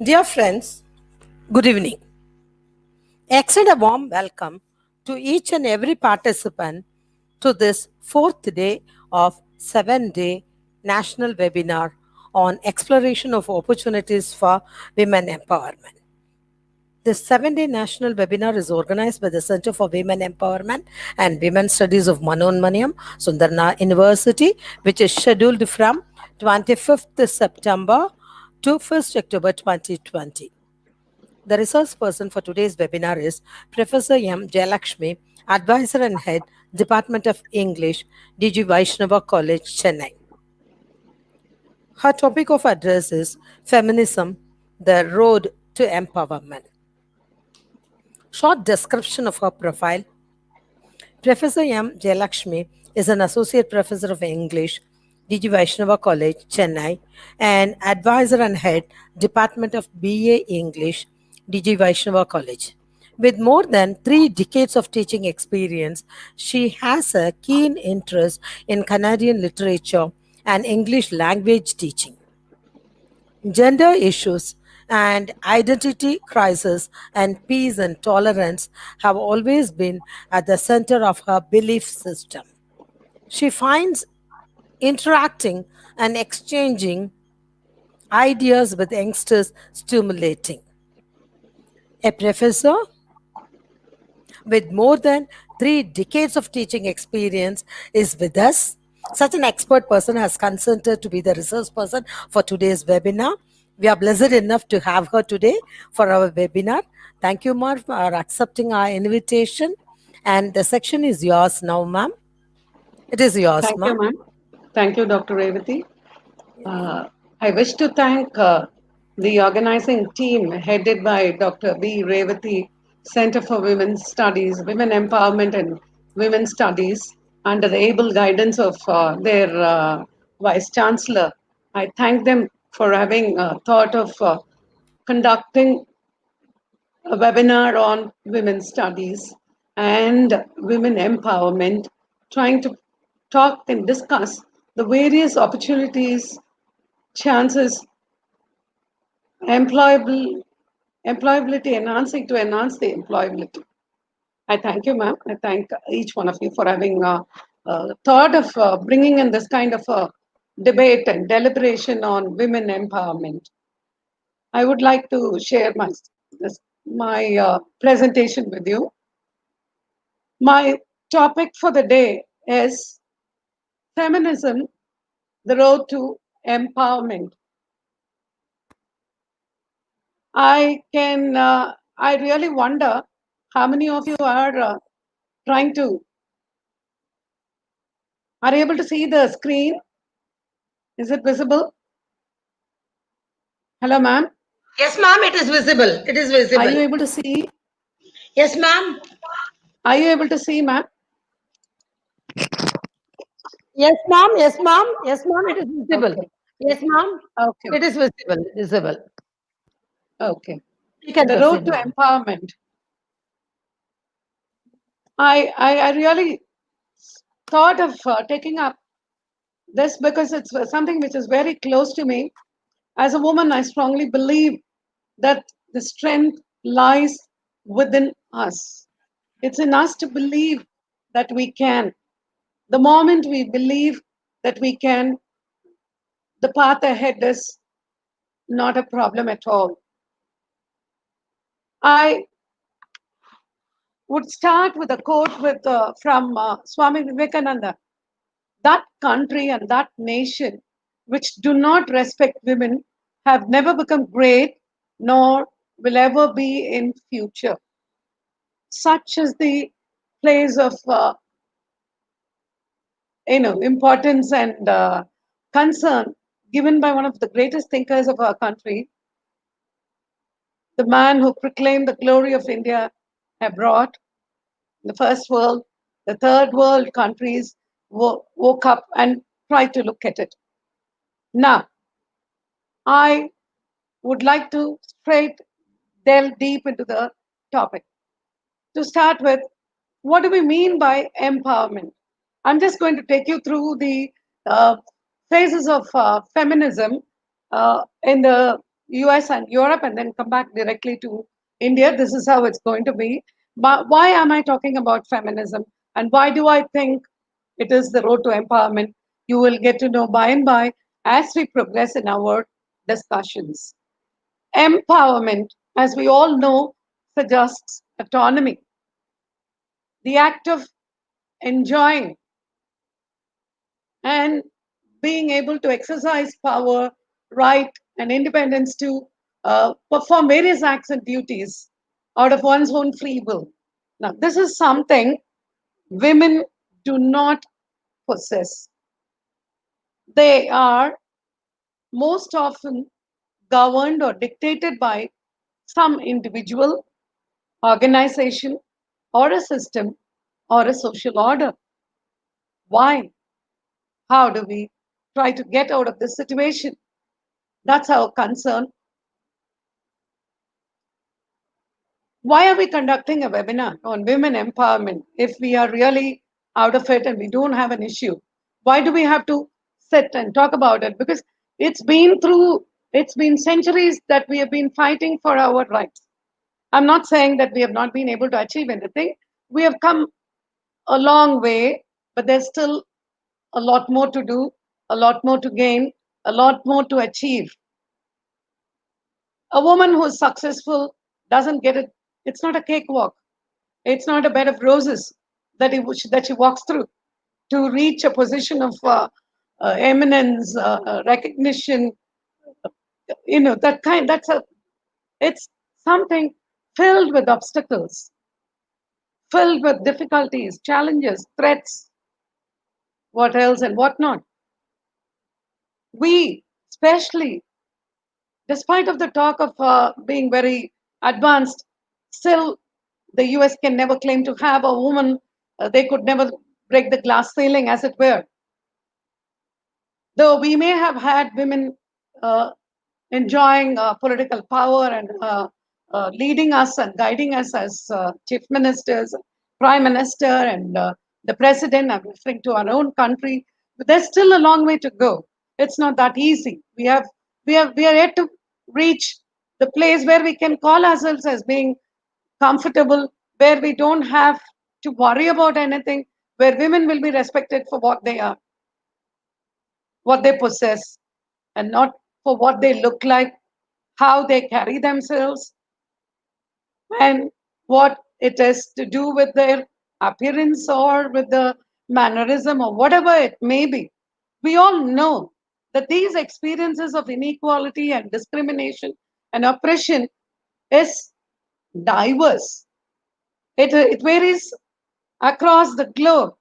Dear friends, good evening. Extend a warm welcome to each and every participant to this fourth day of 7-day national webinar on exploration of opportunities for women empowerment. This 7-day national webinar is organized by the Center for Women Empowerment and Women Studies of Manonmaniam, Sundaranar University, which is scheduled from 25th September to 1st October 2020. The resource person for today's webinar is Professor M. Jayalakshmi, Advisor and Head, Department of English, DG Vaishnava College, Chennai. Her topic of address is Feminism, the Road to Empowerment. Short description of her profile. Professor M. Jayalakshmi is an Associate Professor of English, DG Vaishnava College, Chennai, and Advisor and Head, Department of BA English, DG Vaishnava College. With more than 3 decades of teaching experience, she has a keen interest in Canadian literature and English language teaching. Gender issues and identity crisis and peace and tolerance have always been at the center of her belief system. She finds interacting and exchanging ideas with youngsters stimulating. A professor with more than 3 decades of teaching experience is with us. Such an expert person has consented to be the resource person for today's webinar. We are blessed enough to have her today for our webinar. Thank you, ma'am, for accepting our invitation. And the section is yours now, ma'am. It is yours, Thank you, ma'am. ma'am. Thank you, Dr. Revati. I wish to thank the organizing team headed by Dr. B. Revati, Center for Women's Studies, Women Empowerment and Women's Studies, under the able guidance of their Vice Chancellor. I thank them for having thought of conducting a webinar on women's studies and women empowerment, trying to talk and discuss the various opportunities, chances, employable, employability, enhancing to enhance the employability. I thank you, ma'am. I thank each one of you for having thought of bringing in this kind of debate and deliberation on women empowerment. I would like to share my presentation with you. My topic for the day is feminism, the road to empowerment. I really wonder how many of you are trying to, are able to see the screen? Is it visible? Hello, ma'am. Yes, ma'am, it is visible. It is visible. Are you able to see? Yes, ma'am. Are you able to see, ma'am? Yes, ma'am. Yes, ma'am. Yes, ma'am. It is visible. Okay. Yes, ma'am. Okay. It is visible. Visible. Okay. You can The road proceed, to ma'am. empowerment. I really thought of taking up this because it's something which is very close to me. As a woman, I strongly believe that the strength lies within us. It's in us to believe that we can. The moment we believe that we can, the path ahead is not a problem at all. I would start with a quote from Swami Vivekananda. That country and that nation which do not respect women have never become great nor will ever be in future. Such is the place of importance and concern given by one of the greatest thinkers of our country, the man who proclaimed the glory of India abroad, the first world, the third world countries woke up and tried to look at it. Now, I would like to straight delve deep into the topic. To start with, what do we mean by empowerment? I'm just going to take you through the uh, phases of feminism in the US and Europe and then come back directly to India. This is how it's going to be. But why am I talking about feminism? And why do I think it is the road to empowerment? You will get to know by and by as we progress in our discussions. Empowerment, as we all know, suggests autonomy, the act of enjoying and being able to exercise power, right, and independence to perform various acts and duties out of one's own free will. Now, this is something women do not possess. They are most often governed or dictated by some individual, organization, or a system or a social order. Why? How do we try to get out of this situation? That's our concern. Why are we conducting a webinar on women empowerment if we are really out of it and we don't have an issue? Why do we have to sit and talk about it? Because it's been centuries that we have been fighting for our rights. I'm not saying that we have not been able to achieve anything. We have come a long way, but there's still a lot more to do, a lot more to gain, a lot more to achieve. A woman who is successful doesn't get it. It's not a cakewalk. It's not a bed of roses that she walks through to reach a position of eminence, recognition. That kind. It's something filled with obstacles, filled with difficulties, challenges, threats, what else and what not. We, especially, despite of the talk of being very advanced, still the US can never claim to have a woman. They could never break the glass ceiling, as it were. Though we may have had women uh, enjoying political power and leading us and guiding us as chief ministers, prime minister, and the president. I'm referring to our own country, but there's still a long way to go. It's not that easy. We are yet to reach the place where we can call ourselves as being comfortable, where we don't have to worry about anything, where women will be respected for what they are, what they possess, and not for what they look like, how they carry themselves, and what it is to do with their appearance or with the mannerism or whatever it may be. We all know that these experiences of inequality and discrimination and oppression is diverse. It varies across the globe.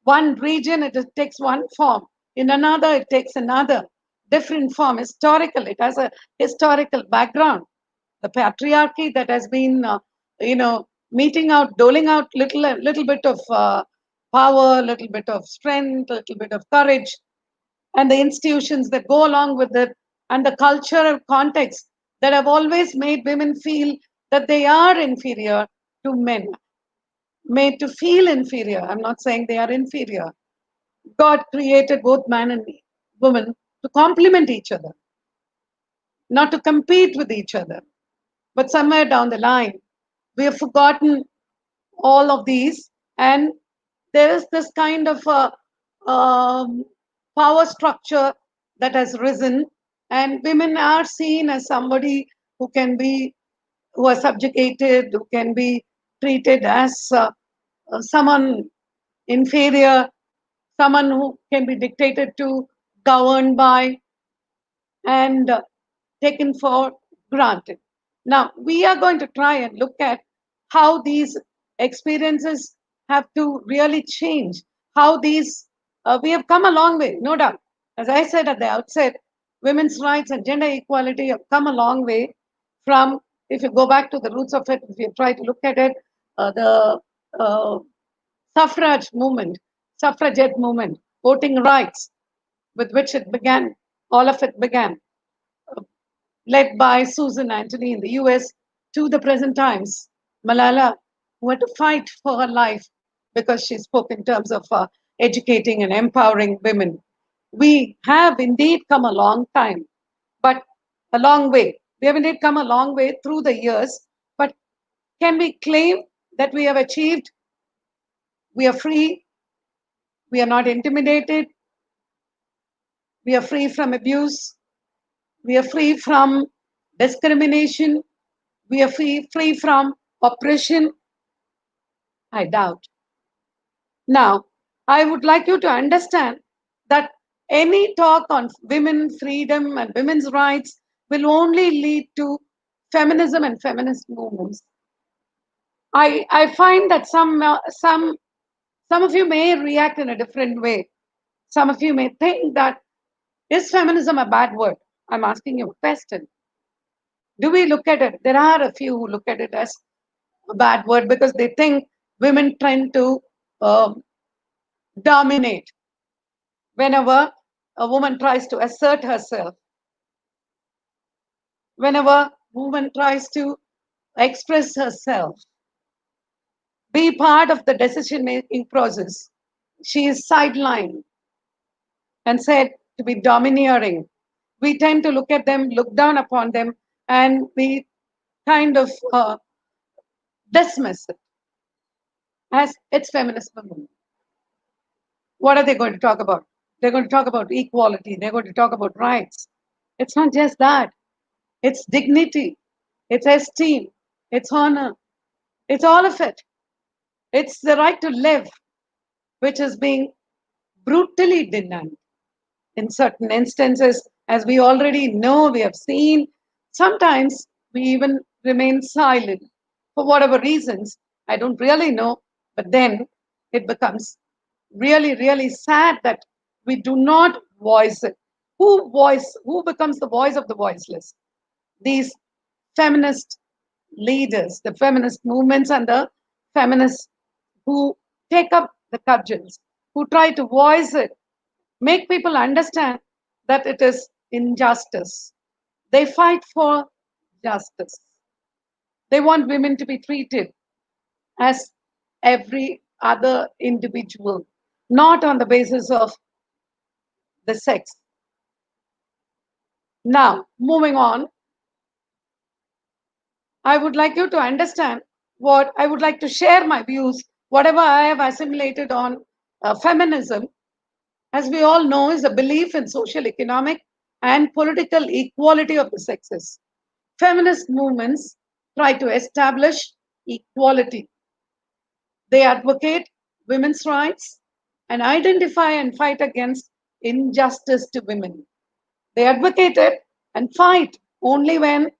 One region, it takes one form. In another, it takes another different form. Historical, it has a historical background. The patriarchy that has been, meting out, doling out little bit of power, little bit of strength, little bit of courage, and the institutions that go along with it, and the cultural context that have always made women feel that they are inferior to men, made to feel inferior. I'm not saying they are inferior. God created both man and woman to complement each other, not to compete with each other. But somewhere down the line, we have forgotten all of these, and there is this kind of power structure that has risen, and women are seen as somebody who can be, who are subjugated, who can be treated as someone inferior, someone who can be dictated to, governed by, and taken for granted. Now, we are going to try and look at how these experiences have to really change, how we have come a long way, no doubt. As I said at the outset, women's rights and gender equality have come a long way from, if you go back to the roots of it, if you try to look at it, the uh, suffrage movement, suffragette movement, voting rights, with which it began, all of it began, led by Susan Anthony in the US, to the present times. Malala, who had to fight for her life because she spoke in terms of educating and empowering women. We have indeed come a long time, but a long way. We have indeed come a long way through the years, but can we claim that we have achieved? We are free, we are not intimidated, we are free from abuse, we are free from discrimination, we are free from oppression? I doubt. Now, I would like you to understand that any talk on women freedom and women's rights will only lead to feminism and feminist movements. I find that some of you may react in a different way. Some of you may think that, is feminism a bad word? I'm asking you a question. Do we look at it? There are a few who look at it as a bad word because they think women tend to dominate whenever a woman tries to assert herself, whenever a woman tries to express herself, be part of the decision making process. She is sidelined and said to be domineering. We tend to look at them, look down upon them, and we kind of dismiss it as it's feminist movement. What are they going to talk about? They're going to talk about equality. They're going to talk about rights. It's not just that. It's dignity. It's esteem. It's honor. It's all of it. It's the right to live, which is being brutally denied in certain instances, as we already know, we have seen. Sometimes we even remain silent for whatever reasons. I don't really know, but then it becomes really, really sad that we do not voice it. Who becomes the voice of the voiceless? These feminist leaders, the feminist movements, and the feminists who take up the cudgels, who try to voice it, make people understand that it is injustice. They fight for justice. They want women to be treated as every other individual, not on the basis of the sex. Now, moving on, I would like you to understand what I would like to share my views, whatever I have assimilated on feminism. As we all know, is a belief in social, economic, and political equality of the sexes. Feminist movements try to establish equality. They advocate women's rights and identify and fight against injustice to women. They advocate it and fight only when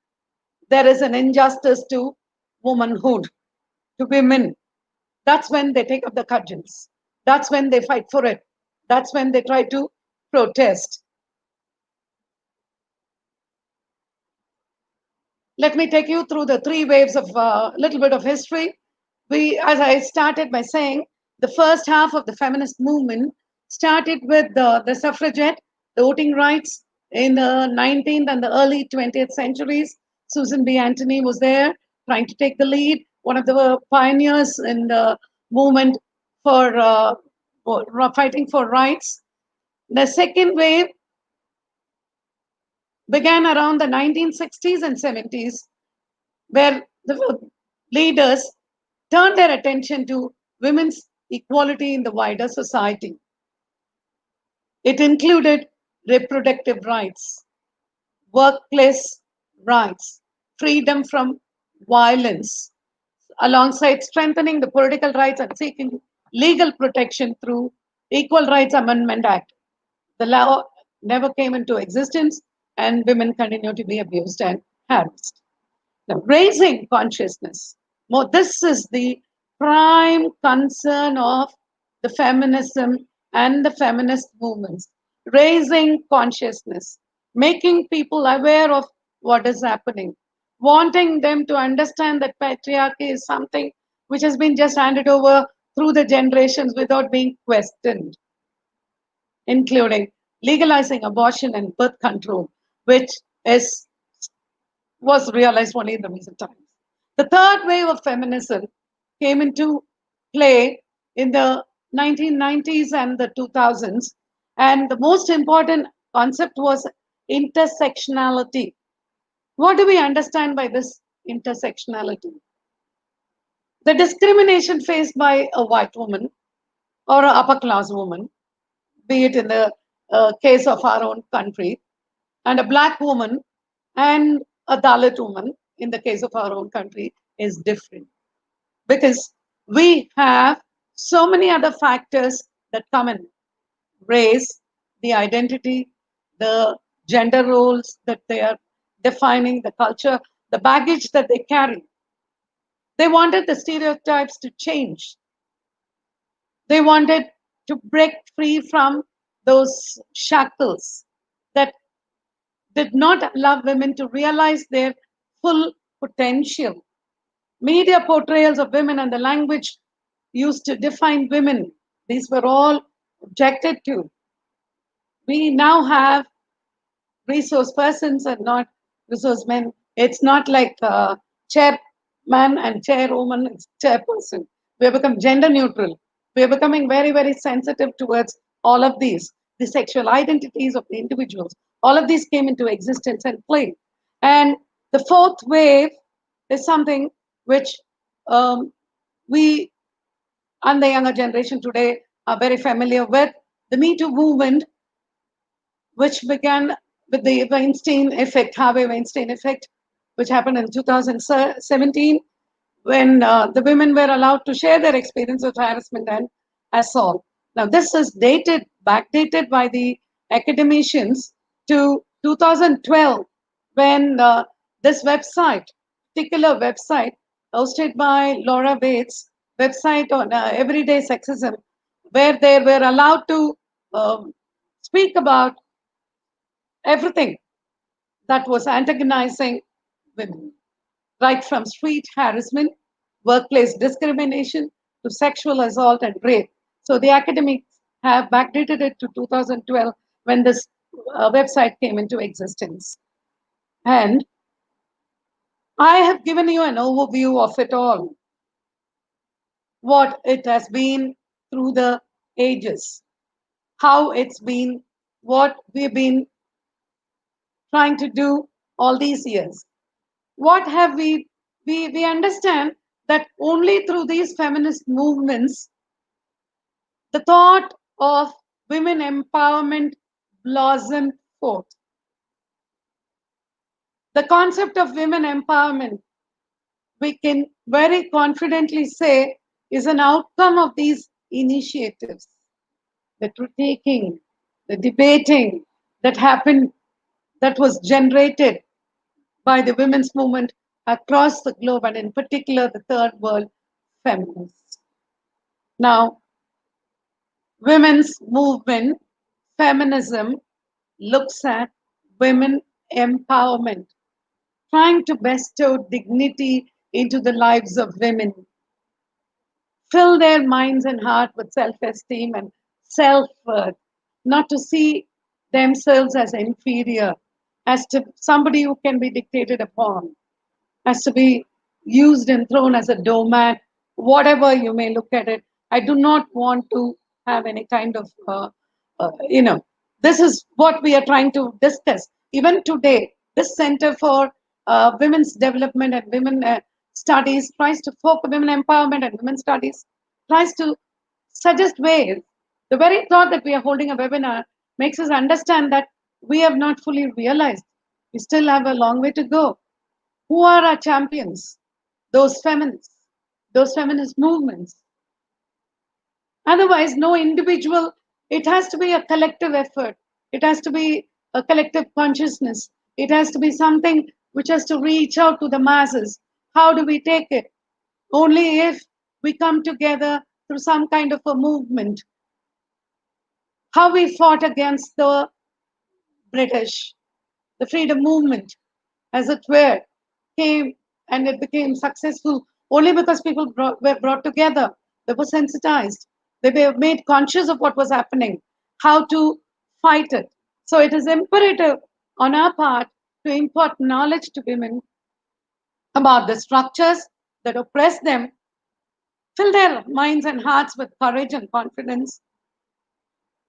there is an injustice to womanhood, to women. That's when they take up the cudgels. That's when they fight for it. That's when they try to protest. Let me take you through the three waves of a little bit of history. As I started by saying, the first half of the feminist movement started with the suffragette, the voting rights in the 19th and the early 20th centuries. Susan B. Anthony was there trying to take the lead, one of the pioneers in the movement for fighting for rights. The second wave began around the 1960s and 70s, where the leaders turned their attention to women's equality in the wider society. It included reproductive rights, workplace rights, freedom from violence, alongside strengthening the political rights and seeking legal protection through Equal Rights Amendment Act. The law never came into existence, and women continue to be abused and harassed. Now, raising consciousness. More, this is the prime concern of the feminism and the feminist movements. Raising consciousness, making people aware of what is happening, wanting them to understand that patriarchy is something which has been just handed over through the generations without being questioned, including legalizing abortion and birth control, which is was realized only in the recent times. The third wave of feminism came into play in the 1990s and the 2000s, and the most important concept was intersectionality. What do we understand by this intersectionality? The discrimination faced by a white woman or an upper class woman, be it in the case of our own country, and a black woman and a Dalit woman in the case of our own country is different, because we have so many other factors that come in: race, the identity, the gender roles that they are defining, the culture, the baggage that they carry. They wanted the stereotypes to change. They wanted to break free from those shackles that did not allow women to realize their full potential. Media portrayals of women and the language used to define women, these were all objected to. We now have resource persons and not resource men. It's not like chairman and chairwoman, it's chairperson. We have become gender neutral. We are becoming very, very sensitive towards all of these, the sexual identities of the individuals. All of these came into existence and play. And the fourth wave is something which we and the younger generation today are very familiar with. The Me Too movement, which began with the Weinstein effect, Harvey Weinstein effect, which happened in 2017, when the women were allowed to share their experience of harassment and assault. Now, this is backdated by the academicians to 2012, when this website, particular website, hosted by Laura Bates, website on everyday sexism, where they were allowed to speak about everything that was antagonizing women, right from street harassment, workplace discrimination, to sexual assault and rape. So the academics have backdated it to 2012, when this website came into existence. And I have given you an overview of it all, what it has been through the ages, how it's been, what we've been trying to do all these years. What have we understand that only through these feminist movements the thought of women empowerment blossomed forth. The concept of women empowerment, we can very confidently say, is an outcome of these initiatives, the critiquing, the debating that happened, that was generated by the women's movement across the globe, and in particular the third world feminists. Now, women's movement, feminism, looks at women empowerment, trying to bestow dignity into the lives of women, fill their minds and heart with self-esteem and self-worth, not to see themselves as inferior, as to somebody who can be dictated upon, has to be used and thrown as a doormat, whatever you may look at it. I do not want to have any kind of, this is what we are trying to discuss. Even today, this Center for Women's Development and Women Studies tries to focus women empowerment and women studies, tries to suggest ways. The very thought that we are holding a webinar makes us understand that we have not fully realized. We still have a long way to go. Who are our champions? Those feminists, those feminist movements. Otherwise, no individual, it has to be a collective effort. It has to be a collective consciousness. It has to be something which has to reach out to the masses. How do we take it? Only if we come together through some kind of a movement. How we fought against the British, the freedom movement, as it were, came and it became successful only because people were brought together. They were sensitized. They were made conscious of what was happening, how to fight it. So it is imperative on our part to impart knowledge to women about the structures that oppress them, fill their minds and hearts with courage and confidence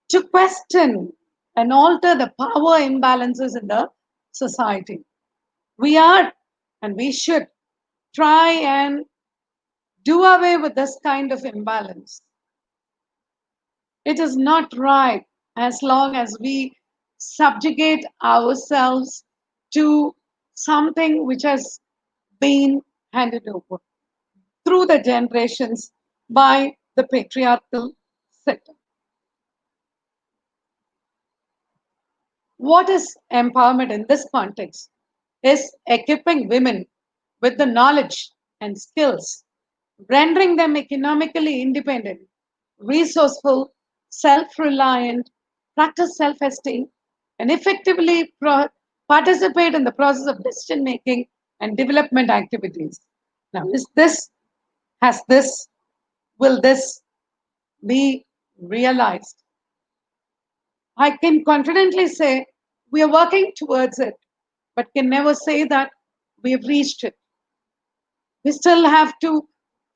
to question and alter the power imbalances in the society. We are and we should try and do away with this kind of imbalance. It is not right as long as we subjugate ourselves to something which has been handed over through the generations by the patriarchal sector. What is empowerment in this context? Is equipping women with the knowledge and skills, rendering them economically independent, resourceful, self reliant, practice self esteem, and effectively participate in the process of decision making and development activities. Now, has this, will this be realized? I can confidently say we are working towards it, but can never say that we have reached it. We still have to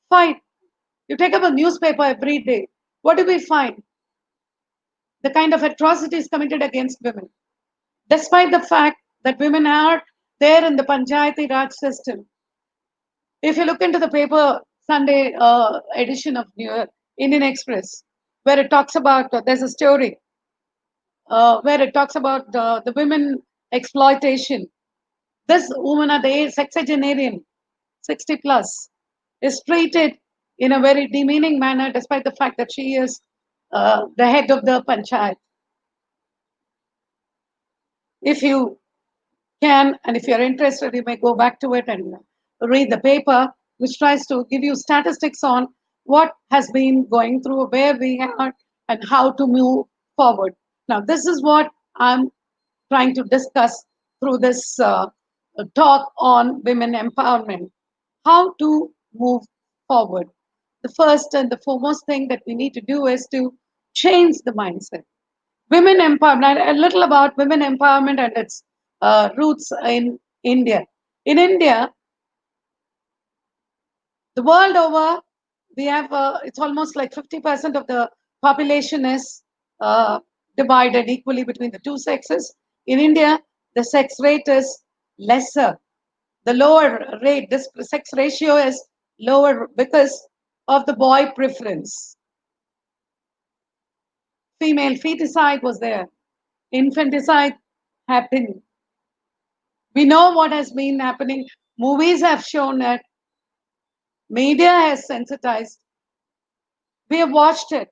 fight. You take up a newspaper every day. What do we find? The kind of atrocities committed against women. Despite the fact that women are there in the Panchayati Raj system. If you look into the paper Sunday edition of New York, Indian Express, where it talks about, there's a story where it talks about the women exploitation. This woman at the age sexagenarian, 60 plus, is treated in a very demeaning manner despite the fact that she is the head of the panchayat. If you can, and if you're interested, you may go back to it and read the paper, which tries to give you statistics on what has been going through, where we are, and how to move forward. Now, this is what I'm trying to discuss through this talk on women empowerment. How to move forward. The first and the foremost thing that we need to do is to change the mindset. Women empowerment, a little about women empowerment and its roots in India. In India, the world over, we have, it's almost like 50% of the population is uh, divided equally between the two sexes. In India, the sex rate is lesser. The lower rate, this sex ratio is lower because of the boy preference. Female feticide was there, infanticide happened. We know what has been happening. Movies have shown it. Media has sensitized. We have watched it.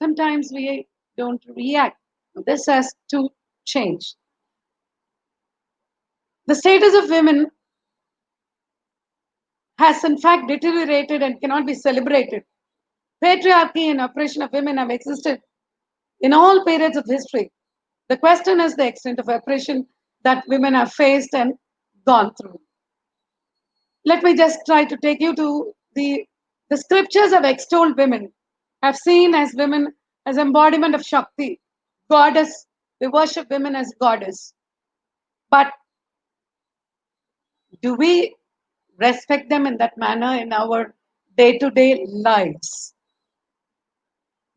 Sometimes we don't react. This has to change. The status of women has in fact deteriorated and cannot be celebrated. Patriarchy and oppression of women have existed in all periods of history. The question is the extent of oppression that women have faced and gone through. Let me just try to take you to the scriptures have extolled women, have seen as women as embodiment of Shakti, goddess. We worship women as goddess. But do we respect them in that manner in our day-to-day lives?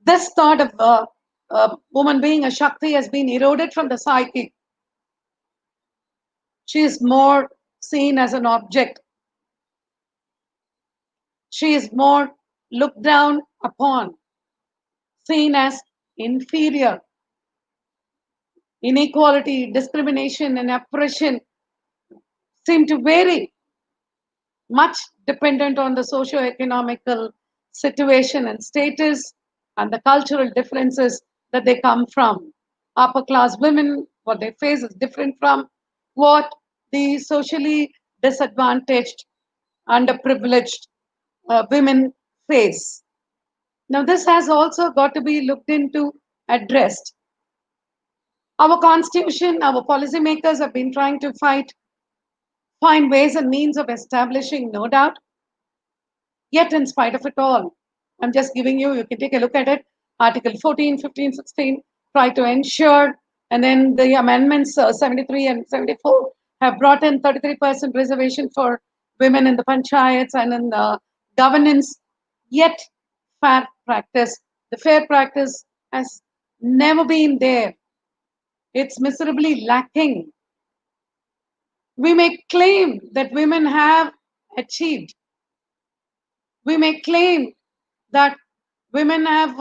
This thought of a woman being a Shakti has been eroded from the psyche. She is more seen as an object. She is more looked down upon, seen as inferior. Inequality, discrimination, and oppression seem to vary, much dependent on the socio-economical situation and status and the cultural differences that they come from. Upper class women, what they face is different from what the socially disadvantaged, underprivileged women face. Now, this has also got to be looked into, addressed. Our constitution, our policymakers have been trying to find ways and means of establishing, no doubt. Yet, in spite of it all, I'm just giving you can take a look at it. Article 14, 15, 16 try to ensure, and then the amendments 73 and 74 have brought in 33% reservation for women in the panchayats and in the governance. Yet, fair practice, the fair practice has never been there. It's miserably lacking. We may claim that women have achieved. We may claim that women have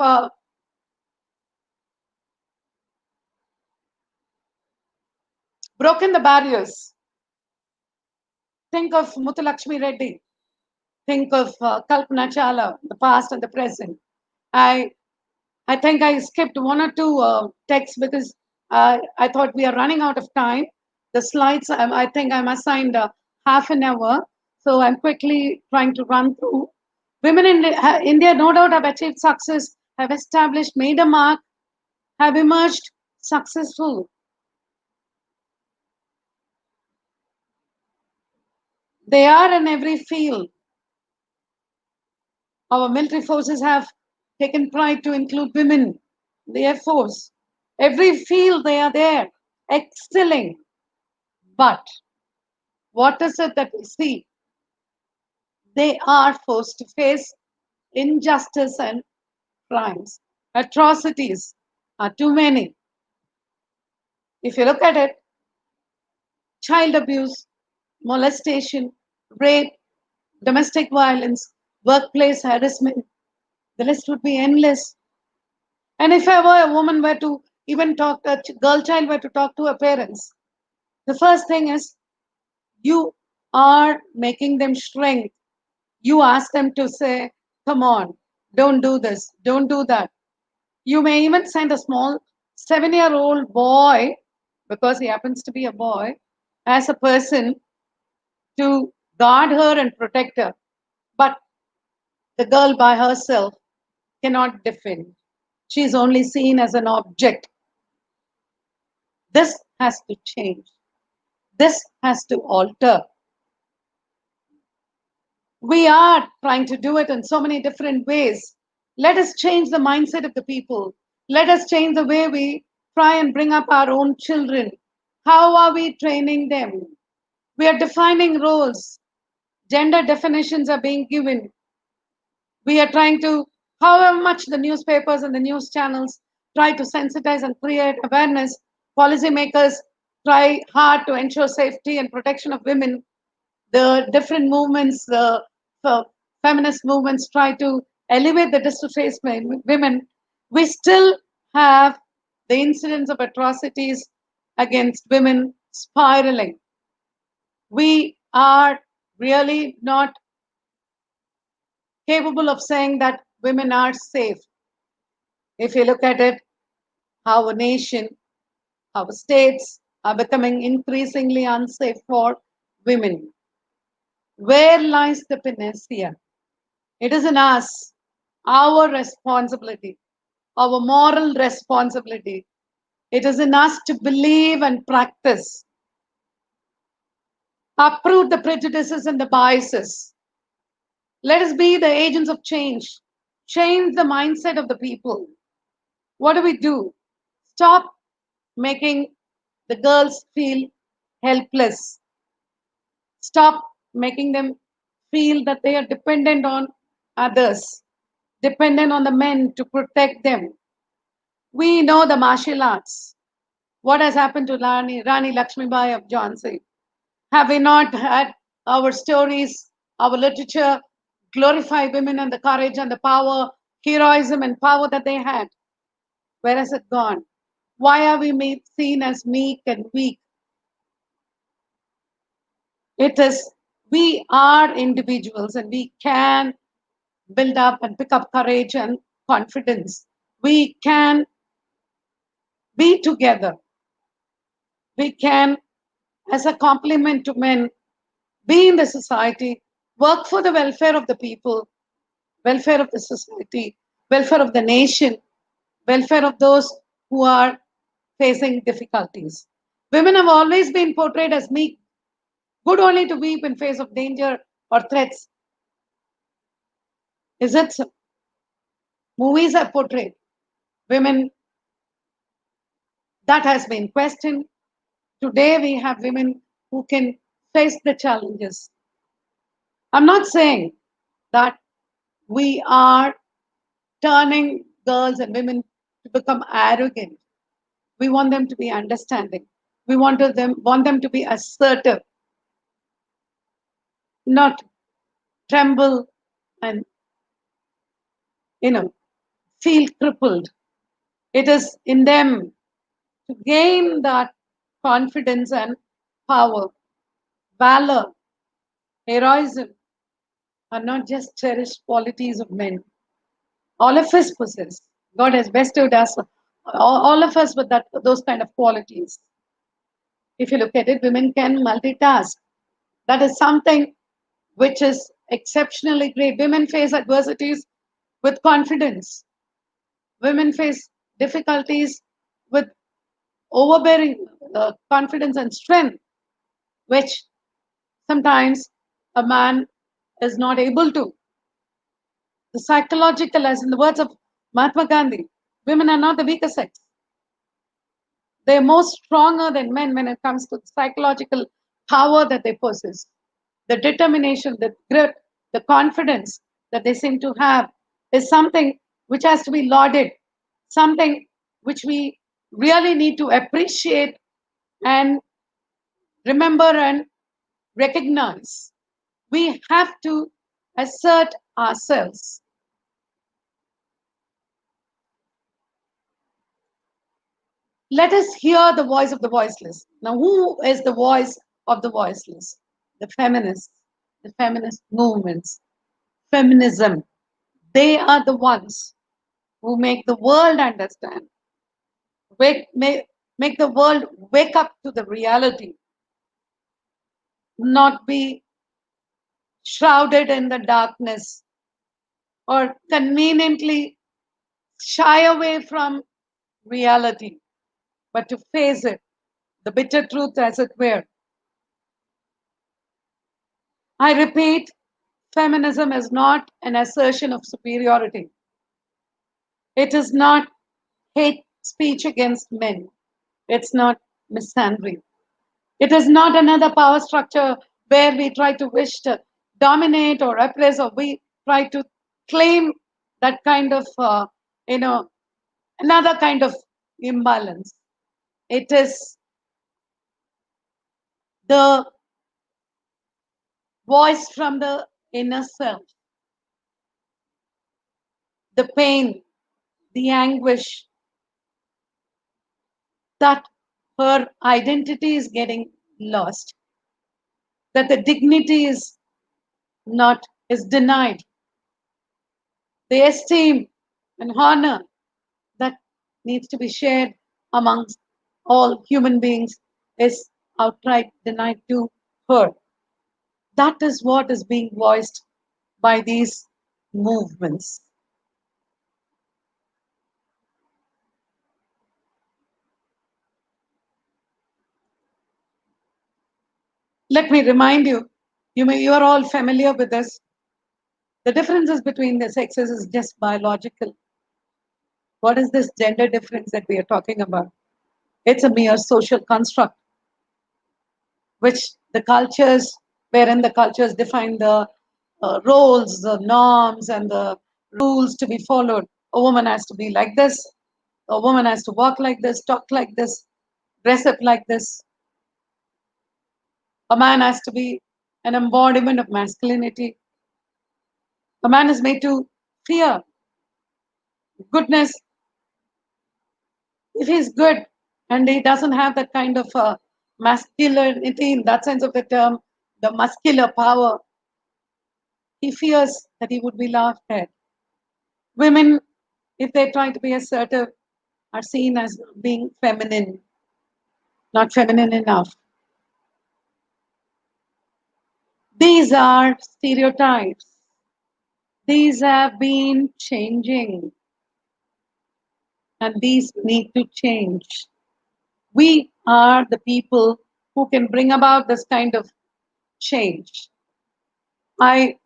broken the barriers. Think of Muthulakshmi Reddy. Think of Kalpana Chawla, the past and the present. I I think I skipped one or two texts because I thought we are running out of time. The slides, I think I'm assigned half an hour. So I'm quickly trying to run through. Women in India, no doubt, have achieved success, have established, made a mark, have emerged successful. They are in every field. Our military forces have taken pride to include women, the Air Force. Every field they are there, excelling. But what is it that we see? They are forced to face injustice and crimes. Atrocities are too many. If you look at it, child abuse, molestation, rape, domestic violence, workplace harassment, the list would be endless. And if ever a woman were to even talk, a girl child were to talk to her parents, the first thing is you are making them shrink. You ask them to say, come on, don't do this, don't do that. You may even send a small 7-year-old boy, because he happens to be a boy, as a person to guard her and protect her. But the girl by herself cannot defend. She is only seen as an object. This has to change. This has to alter. We are trying to do it in so many different ways. Let us change the mindset of the people. Let us change the way we try and bring up our own children. How are we training them? We are defining roles. Gender definitions are being given. We are trying to, however much the newspapers and the news channels try to sensitize and create awareness, policymakers try hard to ensure safety and protection of women. The different movements, the feminist movements try to elevate the disfaced women. We still have the incidents of atrocities against women spiraling. We are really not capable of saying that women are safe. If you look at it, our nation, our states are becoming increasingly unsafe for women. Where lies the panacea? It is in us, our responsibility, our moral responsibility. It is in us to believe and practice, uproot the prejudices and the biases. Let us be the agents of change the mindset of the people. What do we do? Stop making the girls feel helpless. Stop making them feel that they are dependent on others, dependent on the men to protect them. We know the martial arts. What has happened to Rani Lakshmibai of Jhansi? Have we not had our stories, our literature glorify women and the courage and the power, heroism and power that they had? Where has it gone? Why are we made seen as meek and weak? It is, we are individuals and we can build up and pick up courage and confidence. We can be together. We can, as a complement to men, be in the society, work for the welfare of the people, welfare of the society, welfare of the nation, welfare of those who are facing difficulties. Women have always been portrayed as meek, good only to weep in face of danger or threats. Is it so? Movies have portrayed women, that has been questioned. Today we have women who can face the challenges. I'm not saying that we are turning girls and women to become arrogant. We want them to be understanding. We want them to be assertive. not tremble and, you know, feel crippled. It is in them to gain that confidence and power. Valor, heroism are not just cherished qualities of men. All of us possess. God has bestowed us, all of us, with those kind of qualities. If you look at it, women can multitask. That is something which is exceptionally great. Women face adversities with confidence. Women face difficulties with overbearing confidence and strength, which sometimes a man is not able to. The psychological, as in the words of Mahatma Gandhi, women are not the weaker sex. They're more stronger than men when it comes to the psychological power that they possess, the determination, the grit, the confidence that they seem to have is something which has to be lauded, something which we really need to appreciate and remember and recognize. We have to assert ourselves. Let us hear the voice of the voiceless. Now, who is the voice of the voiceless? The feminists, the feminist movements, feminism. They are the ones who make the world understand, make the world wake up to the reality, not be shrouded in the darkness or conveniently shy away from reality, but to face it, the bitter truth, as it were. I repeat, feminism is not an assertion of superiority. It is not hate speech against men. It's not misandry. It is not another power structure where we try to wish to dominate or oppress, or we try to claim that kind of, you know, another kind of imbalance. It is the voice from the inner self, the pain, the anguish that her identity is getting lost, that the dignity is denied, the esteem and honor that needs to be shared amongst all human beings is outright denied to her. That is what is being voiced by these movements. Let me remind you, you are all familiar with this. The differences between the sexes is just biological. What is this gender difference that we are talking about? It's a mere social construct, which the cultures, wherein the cultures define the roles, the norms, and the rules to be followed. A woman has to be like this. A woman has to walk like this, talk like this, dress up like this. A man has to be an embodiment of masculinity. A man is made to fear goodness. If he's good and he doesn't have that kind of masculinity in that sense of the term, the muscular power, he fears that he would be laughed at. Women, if they try to be assertive, are seen as being feminine, not feminine enough. These are stereotypes. These have been changing, and these need to change. We are the people who can bring about this kind of change. I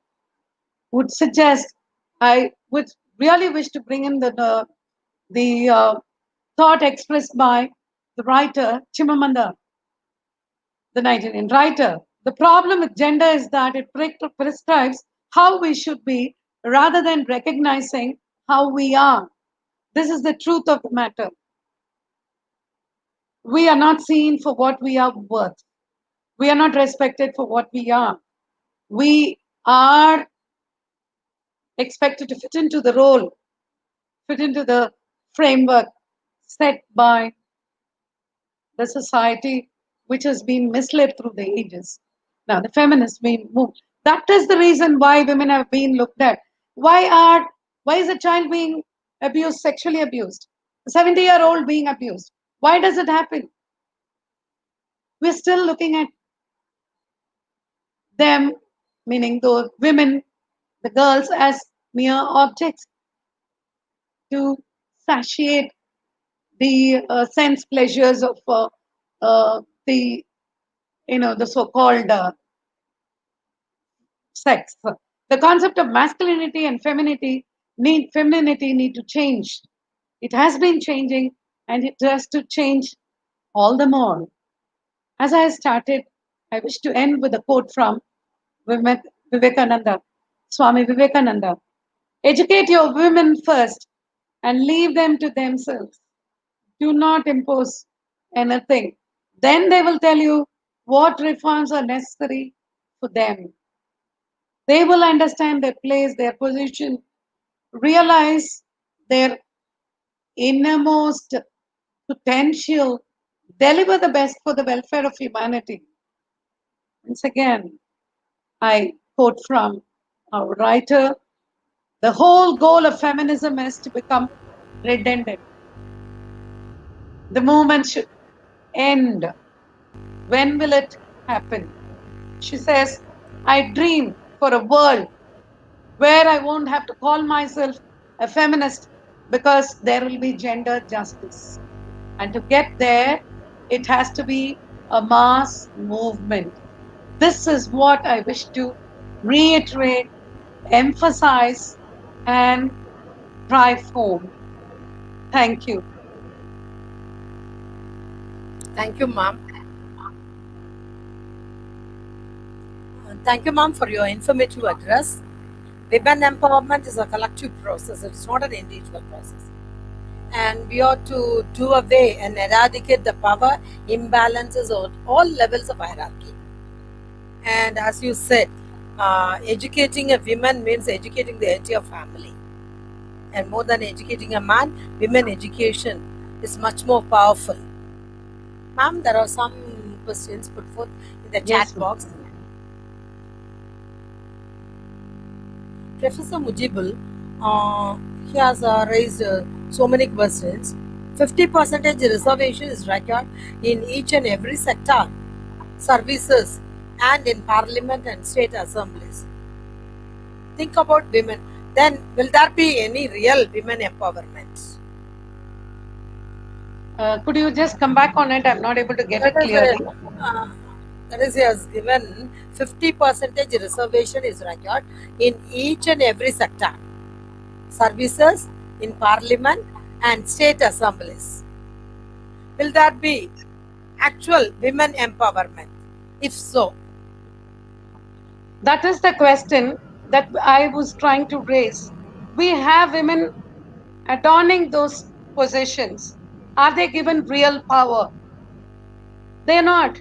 would suggest, I would really wish to bring in the thought expressed by the writer Chimamanda, the Nigerian writer. The problem with gender is that it prescribes how we should be rather than recognizing how we are. This is the truth of the matter. We are not seen for what we are worth. We are not respected for what we are. We are expected to fit into the role, fit into the framework set by the society, which has been misled through the ages. Now, the feminists being moved. That is the reason why women have been looked at. Why is a child being abused, sexually abused? A 70-year-old being abused. Why does it happen? We're still looking at them, meaning the women, the girls, as mere objects to satiate the sense pleasures of the the so-called sex. The concept of masculinity and femininity need to change. It has been changing, and it has to change all the more. As I started, I wish to end with a quote from Vivekananda, Swami Vivekananda. Educate your women first and leave them to themselves. Do not impose anything. Then they will tell you what reforms are necessary for them. They will understand their place, their position, realize their innermost potential, deliver the best for the welfare of humanity. Once again, I quote from our writer: the whole goal of feminism is to become redundant. The movement should end. When will it happen? She says, I dream for a world where I won't have to call myself a feminist because there will be gender justice. And to get there, it has to be a mass movement. This is what I wish to reiterate, emphasize, and drive home. Thank you. Thank you, ma'am. Thank you, ma'am, for your informative address. Women empowerment is a collective process, it's not an individual process. And we ought to do away and eradicate the power imbalances at all levels of hierarchy. And as you said, educating a woman means educating the entire family. And more than educating a man, women education is much more powerful. Ma'am, there are some questions put forth in the chat Yes, box. Professor Mujibul, he has raised so many questions. 50% reservation is required in each and every sector, services, and in parliament and state assemblies. Think about women. Then, will there be any real women empowerment? could you just come back on it? I'm not able to get That it is a, clearly. uh, that is, he has given 50% reservation is required in each and every sector, services, in parliament and state assemblies. Will that be actual women empowerment? If so, That is the question that I was trying to raise. We have women adorning those positions. Are they given real power? They are not.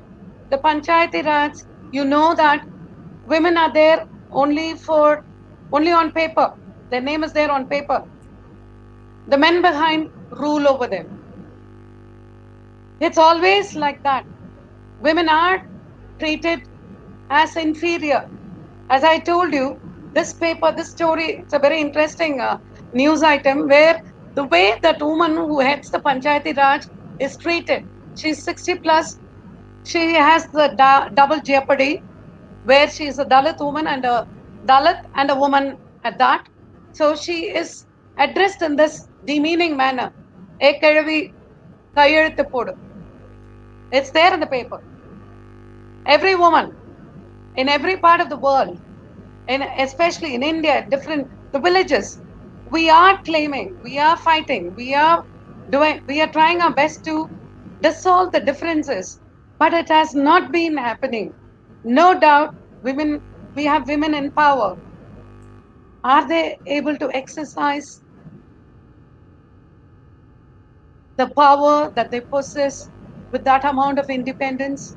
The Panchayati Raj, you know that women are there only on paper. Their name is there on paper. The men behind rule over them. It's always like that. Women are treated as inferior. As I told you, this paper, this story, it's a very interesting news item where the way that woman who heads the Panchayati Raj is treated. She's 60 plus. She has the double jeopardy where she is a Dalit woman and a Dalit and a woman at that. So she is addressed in this demeaning manner. Ekaravi kayeluthu podu. It's there in the paper. Every woman in every part of the world, in especially in India, different the villages, we are claiming, we are fighting, we are trying our best to dissolve the differences, but it has not been happening. No doubt, women, we have women in power. Are they able to exercise the power that they possess with that amount of independence?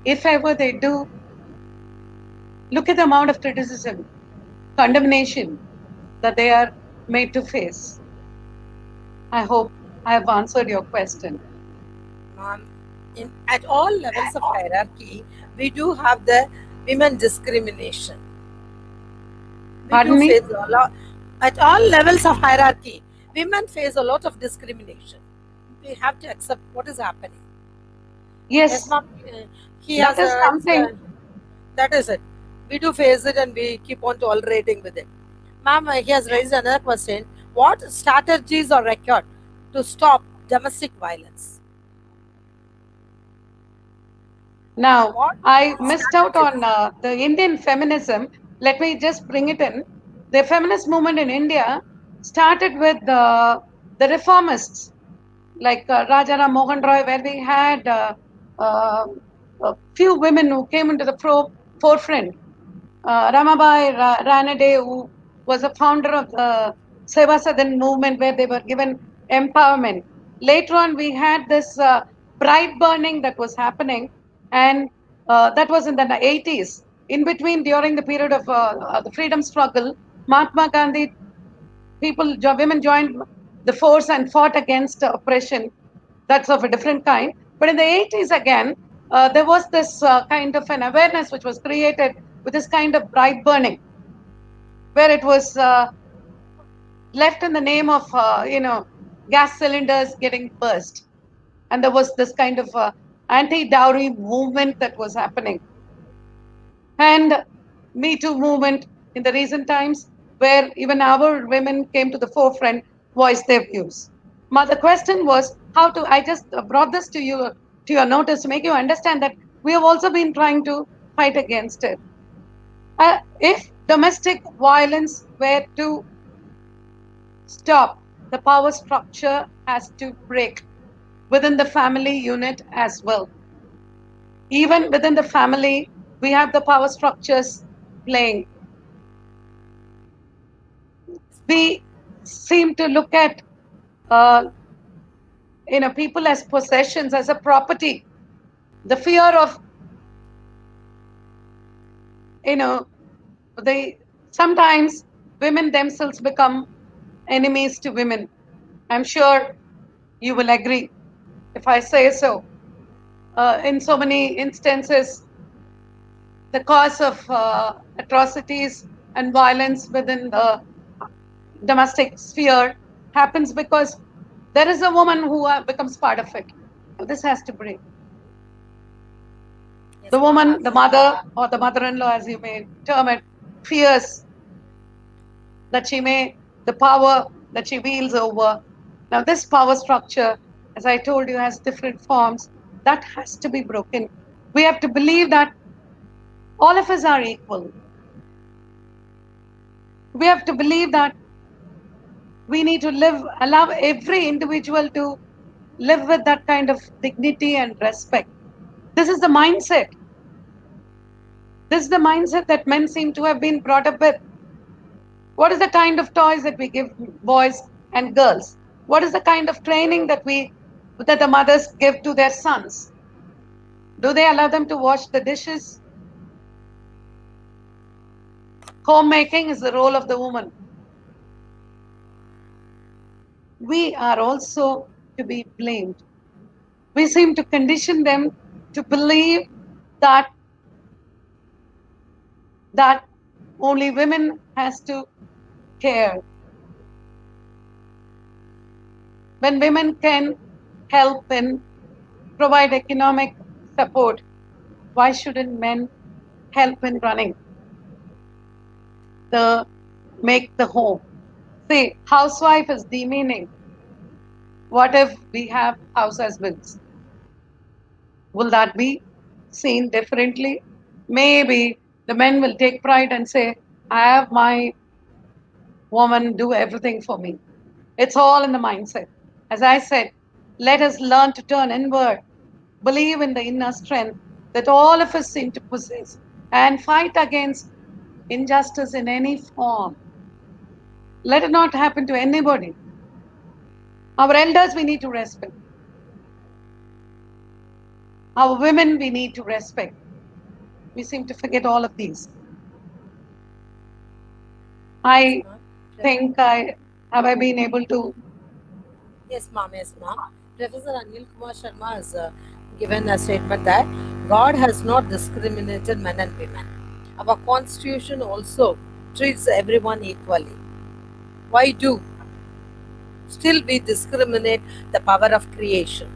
If ever they do, Look at the amount of criticism, condemnation that they are made to face. I hope I have answered your question. Um, at all levels of hierarchy, we do have the women discrimination. We do Pardon me? face a lot. At all levels of hierarchy, women face a lot of discrimination. We have to accept what is happening. Yes, Yes, ma'am. He that has is raised. something. That is it. We do face it and we keep on tolerating with it. Ma'am, he has raised another question. What strategies are required to stop domestic violence? Now, What I missed out strategies? on the Indian feminism. Let me just bring it in. The feminist movement in India started with the reformists like Rajaram Mohan Roy, where we had uh, a few women who came into the forefront. Ramabai Ranade, who was a founder of the Seva Sadan movement, where they were given empowerment. Later on, we had this bright burning that was happening, and that was in the 80s. In between, during the period of the freedom struggle, Mahatma Gandhi, women joined the force and fought against oppression. That's of a different kind. But in the 80s, again, there was this kind of an awareness which was created with this kind of bright burning, where it was left in the name of, gas cylinders getting burst. And there was this kind of anti-dowry movement that was happening. And Me Too movement in the recent times, where even our women came to the forefront, voiced their views. The question was how to. I just brought this to your notice to make you understand that we have also been trying to fight against it. If domestic violence were to stop, the power structure has to break within the family unit as well. Even within the family, we have the power structures playing. We seem to look at uh, people as possessions, as a property. The fear of you know they sometimes women themselves become enemies to women. I'm sure you will agree if I say so. In so many instances, the cause of atrocities and violence within the domestic sphere happens because there is a woman who becomes part of it. This has to break. Yes, The ma'am. woman, the mother, or the mother in law, as you may term it, fears that she may, the power that she wields over. Now, this power structure, as I told you, has different forms. That has to be broken. We have to believe that all of us are equal. We have to believe that we need to allow every individual to live with that kind of dignity and respect. This is the mindset. This is the mindset that men seem to have been brought up with. What is the kind of toys that we give boys and girls? What is the kind of training that the mothers give to their sons? Do they allow them to wash the dishes? Homemaking is the role of the woman. We are also to be blamed. We seem to condition them to believe that that only women has to care. When women can help and provide economic support, why shouldn't men help in running the make the home? See, housewife is demeaning. What if we have house husbands? Will that be seen differently? Maybe the men will take pride and say, I have my woman do everything for me. It's all in the mindset. As I said, let us learn to turn inward, believe in the inner strength that all of us seem to possess, and fight against injustice in any form. Let it not happen to anybody. Our elders we need to respect. Our women we need to respect. We seem to forget all of these. I ma'am. think I have I been able to. Yes, ma'am. Yes, ma'am. Professor Anil Kumar Sharma has given a statement that God has not discriminated men and women. Our constitution also treats everyone equally. Why do still we discriminate the power of creation?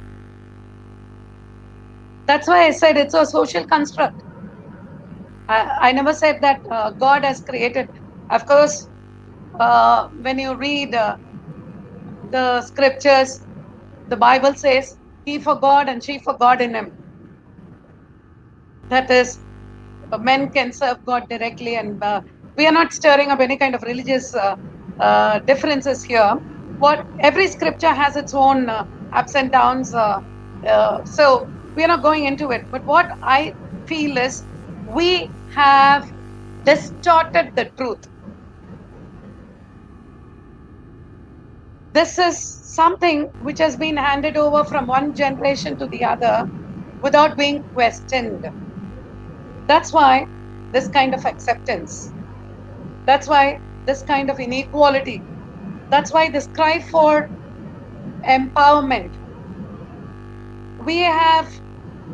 That's why I said it's a social construct. I never said that God has created. Of course, when you read the scriptures, the Bible says, he for God and she for God in him. That is, men can serve God directly, and we are not stirring up any kind of religious differences here. What every scripture has its own ups and downs, so we are not going into it. But what I feel is we have distorted the truth. This is something which has been handed over from one generation to the other without being questioned. That's why this kind of acceptance. That's why this kind of inequality. That's why this cry for empowerment. We have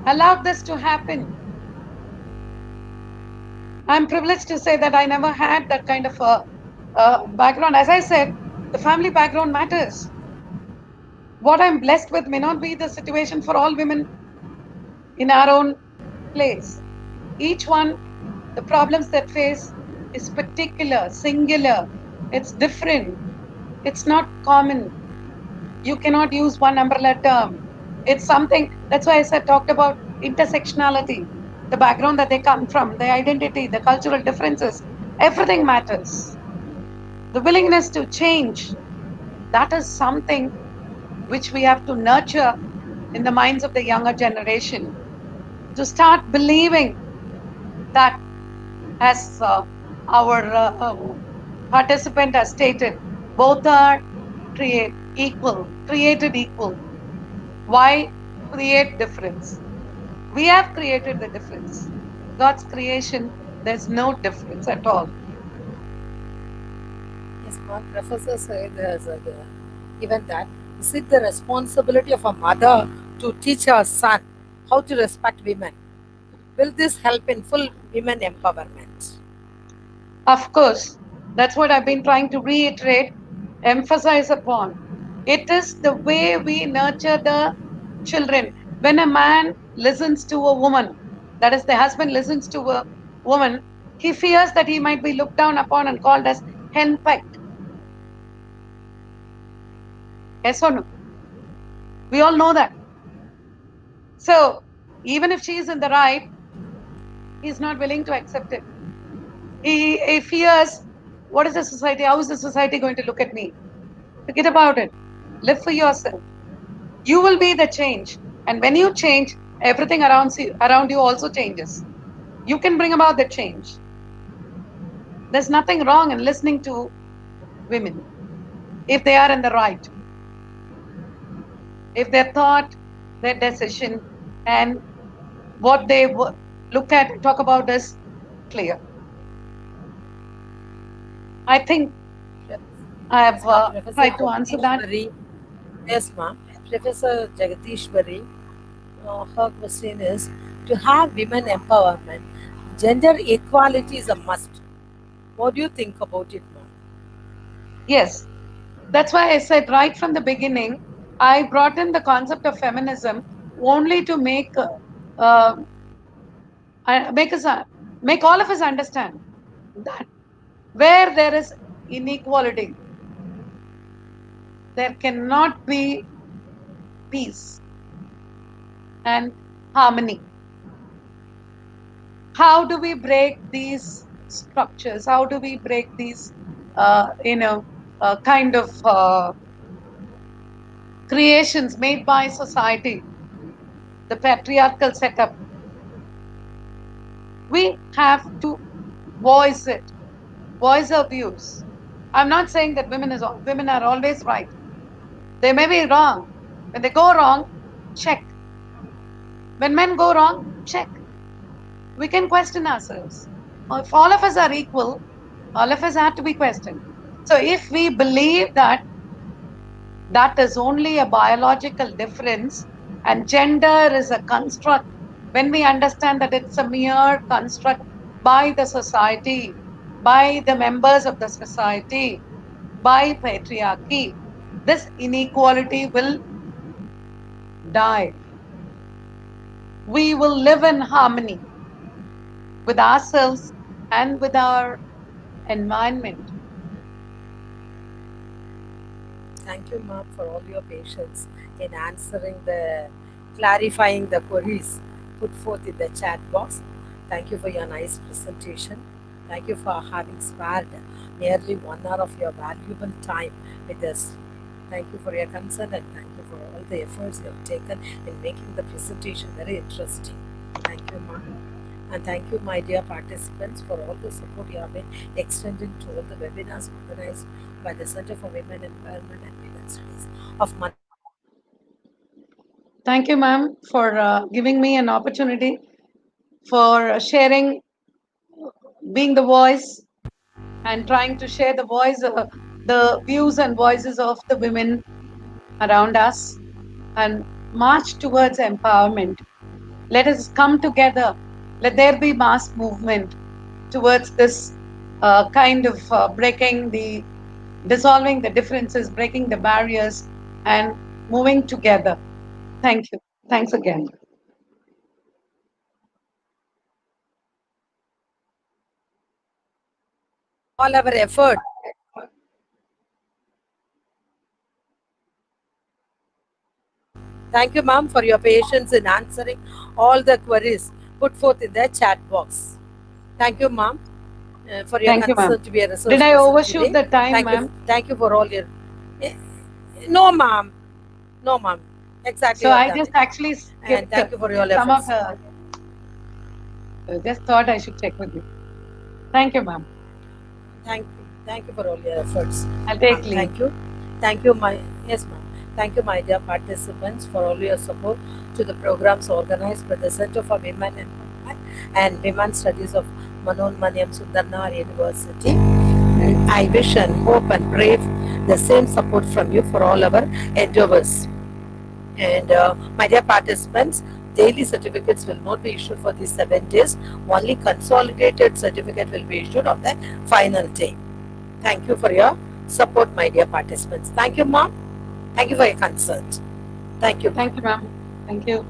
allowed this to happen. I'm privileged to say that I never had that kind of a background. As I said, the family background matters. What I'm blessed with may not be the situation for all women in our own place. Each one, the problems that face is particular, singular, it's different, it's not common. You cannot use one umbrella term. It's something, that's why I said, talked about intersectionality, the background that they come from, the identity, the cultural differences, everything matters. The willingness to change, that is something which we have to nurture in the minds of the younger generation to start believing that, as our participant has stated, both are created equal. Why create difference? We have created the difference. God's creation, there's no difference at all. Yes, ma'am. Professor said given that is it the responsibility of a mother to teach her son how to respect women? Will this help in full women empowerment? Of course, that's what I've been trying to reiterate, emphasize upon. It is the way we nurture the children. When a man listens to a woman, that is, the husband listens to a woman, he fears that he might be looked down upon and called as henpecked. Yes or no? We all know that. So, even if she is in the right, he's not willing to accept it. He fears, what is the society? How is the society going to look at me? Forget about it. Live for yourself. You will be the change. And when you change, everything around you also changes. You can bring about the change. There's nothing wrong in listening to women if they are in the right, if their thought, their decision, and what they look at, talk about is clear. I think Yes, I have yes, ma'am. Professor tried to answer that. Jagadishwari. Yes, ma'am. Professor Jagadishwari, her question is to have women empowerment, gender equality is a must. What do you think about it, ma'am? Yes, that's why I said right from the beginning, I brought in the concept of feminism only to uh, make us make all of us understand that where there is inequality, there cannot be peace and harmony. How do we break these structures? How do we break these, kind of creations made by society, the patriarchal setup? We have to voice it, voice our views. I'm not saying that women are always right. They may be wrong. When they go wrong, check. When men go wrong, check. We can question ourselves. If all of us are equal, All of us have to be questioned. So if we believe that that is only a biological difference and gender is a construct, when we understand that it's a mere construct by the society, by the members of the society, by patriarchy, this inequality will die. We will live in harmony with ourselves and with our environment. Thank you, ma'am, for all your patience in answering clarifying the queries put forth in the chat box. Thank you for your nice presentation. Thank you for having spared nearly 1 hour of your valuable time with us. Thank you for your concern and thank you for all the efforts you have taken in making the presentation very interesting. Thank you, ma'am. And thank you, my dear participants, for all the support you have been extending to all the webinars organized by the Center for Women Empowerment and Women's Studies of Thank you, ma'am, for giving me an opportunity for sharing, being the voice and trying to share the views and voices of the women around us and march towards empowerment. Let us come together. Let there be mass movement towards this kind of dissolving the differences, breaking the barriers, and moving together. Thank you. Thanks again. all our effort. Thank you, ma'am, for your patience in answering all the queries put forth in the chat box. Thank you, ma'am, for your Thank you, ma'am. concern to be a Did resource I person overshoot today. the time, Thank you, ma'am? thank you for all your. eh, No, ma'am. No, ma'am. Exactly, So you have I done just it. actually And skipped thank you for your some of efforts. the. Just thought I should check with you. Thank you, ma'am. Thank you for all your efforts, I'll ma'am. take leave. Thank you, my yes, ma'am. Thank you, my dear participants, for all your support to the programs organized by the Center for Women Empowerment and Women's Studies of Manonmaniam Sundaranar University. And I wish and hope and pray the same support from you for all our endeavors. And my dear participants, daily certificates will not be issued for these 7 days. Only consolidated certificate will be issued on the final day. Thank you for your support, my dear participants. Thank you, ma'am. Thank you for your concern. Thank you, Thank ma'am. you, ma'am. Thank you.